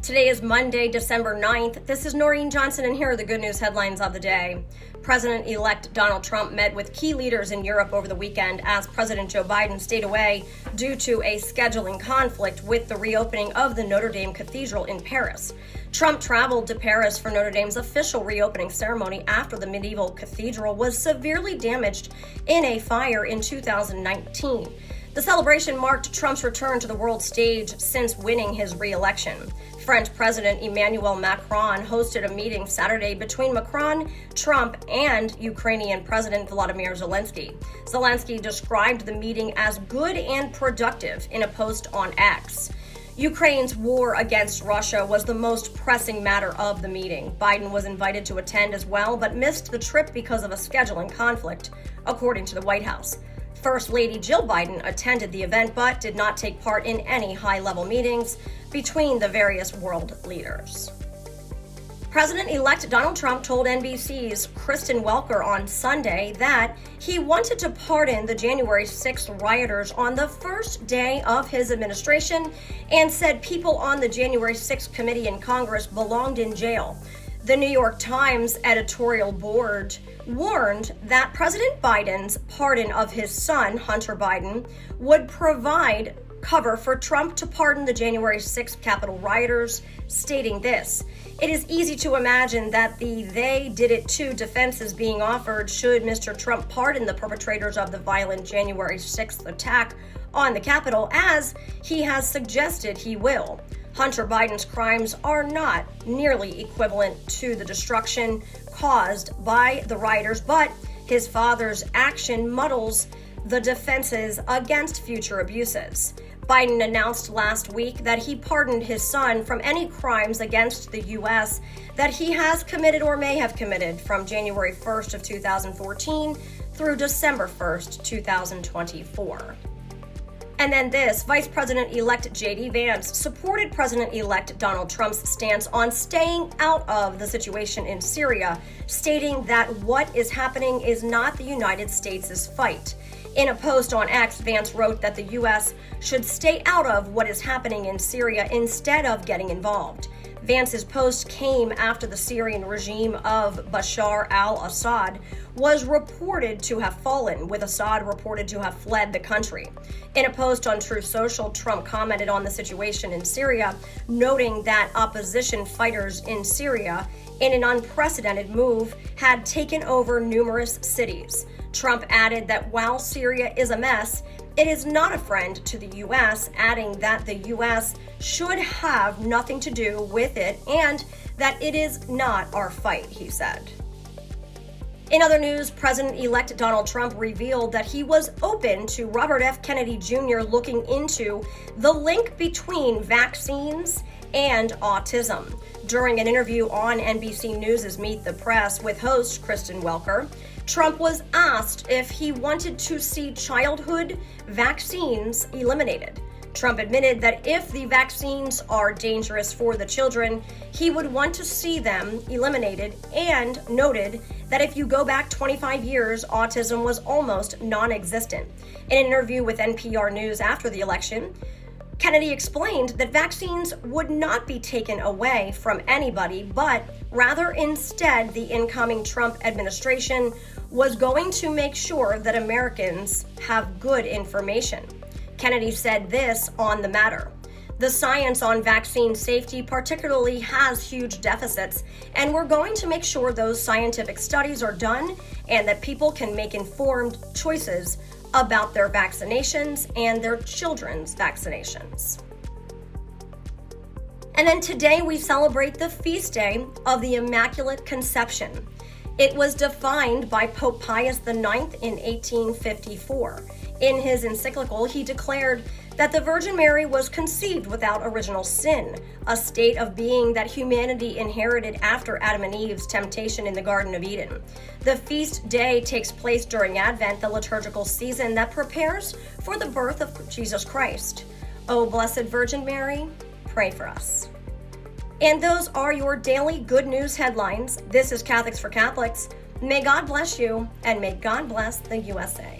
Today is Monday, December 9th. This is Noreen Johnson, and here are the good news headlines of the day. President-elect Donald Trump met with key leaders in Europe over the weekend as President Joe Biden stayed away due to a scheduling conflict with the reopening of the Notre Dame Cathedral in Paris. Trump traveled to Paris for Notre Dame's official reopening ceremony after the medieval cathedral was severely damaged in a fire in 2019. The celebration marked Trump's return to the world stage since winning his re-election. French President Emmanuel Macron hosted a meeting Saturday between Macron, Trump, and Ukrainian President Volodymyr Zelensky. Zelensky described the meeting as good and productive in a post on X. Ukraine's war against Russia was the most pressing matter of the meeting. Biden was invited to attend as well, but missed the trip because of a scheduling conflict, according to the White House. First Lady Jill Biden attended the event but did not take part in any high-level meetings between the various world leaders. President-elect Donald Trump told NBC's Kristen Welker on Sunday that he wanted to pardon the January 6th rioters on the first day of his administration and said people on the January 6th committee in Congress belonged in jail. The New York Times editorial board warned that President Biden's pardon of his son, Hunter Biden, would provide cover for Trump to pardon the January 6th Capitol rioters, stating this: "It is easy to imagine that the they did it too defense is being offered should Mr. Trump pardon the perpetrators of the violent January 6th attack on the Capitol, as he has suggested he will. Hunter Biden's crimes are not nearly equivalent to the destruction caused by the rioters, but his father's action muddles the defenses against future abuses." Biden announced last week that he pardoned his son from any crimes against the U.S. that he has committed or may have committed from January 1st of 2014 through December 1st, 2024. And then this, Vice President-elect J.D. Vance supported President-elect Donald Trump's stance on staying out of the situation in Syria, stating that what is happening is not the United States' fight. In a post on X, Vance wrote that the U.S. should stay out of what is happening in Syria instead of getting involved. Vance's post came after the Syrian regime of Bashar al-Assad was reported to have fallen, with Assad reported to have fled the country. In a post on Truth Social, Trump commented on the situation in Syria, noting that opposition fighters in Syria, in an unprecedented move, had taken over numerous cities. Trump added that while Syria is a mess, it is not a friend to the U.S., adding that the U.S. should have nothing to do with it and that it is not our fight, he said. In other news, President-elect Donald Trump revealed that he was open to Robert F. Kennedy Jr. looking into the link between vaccines and autism. During an interview on NBC News' Meet the Press with host Kristen Welker, Trump was asked if he wanted to see childhood vaccines eliminated. Trump admitted that if the vaccines are dangerous for the children, he would want to see them eliminated, and noted that if you go back 25 years, autism was almost non-existent. In an interview with NPR News after the election, Kennedy explained that vaccines would not be taken away from anybody, but rather instead the incoming Trump administration was going to make sure that Americans have good information. Kennedy said this on the matter: "The science on vaccine safety particularly has huge deficits, and we're going to make sure those scientific studies are done and that people can make informed choices about their vaccinations and their children's vaccinations." And then today we celebrate the feast day of the Immaculate Conception. It was defined by Pope Pius IX in 1854. In his encyclical, he declared that the Virgin Mary was conceived without original sin, a state of being that humanity inherited after Adam and Eve's temptation in the Garden of Eden. The feast day takes place during Advent, the liturgical season that prepares for the birth of Jesus Christ. O Blessed Virgin Mary, pray for us. And those are your daily good news headlines. This is Catholics for Catholics. May God bless you, and may God bless the USA.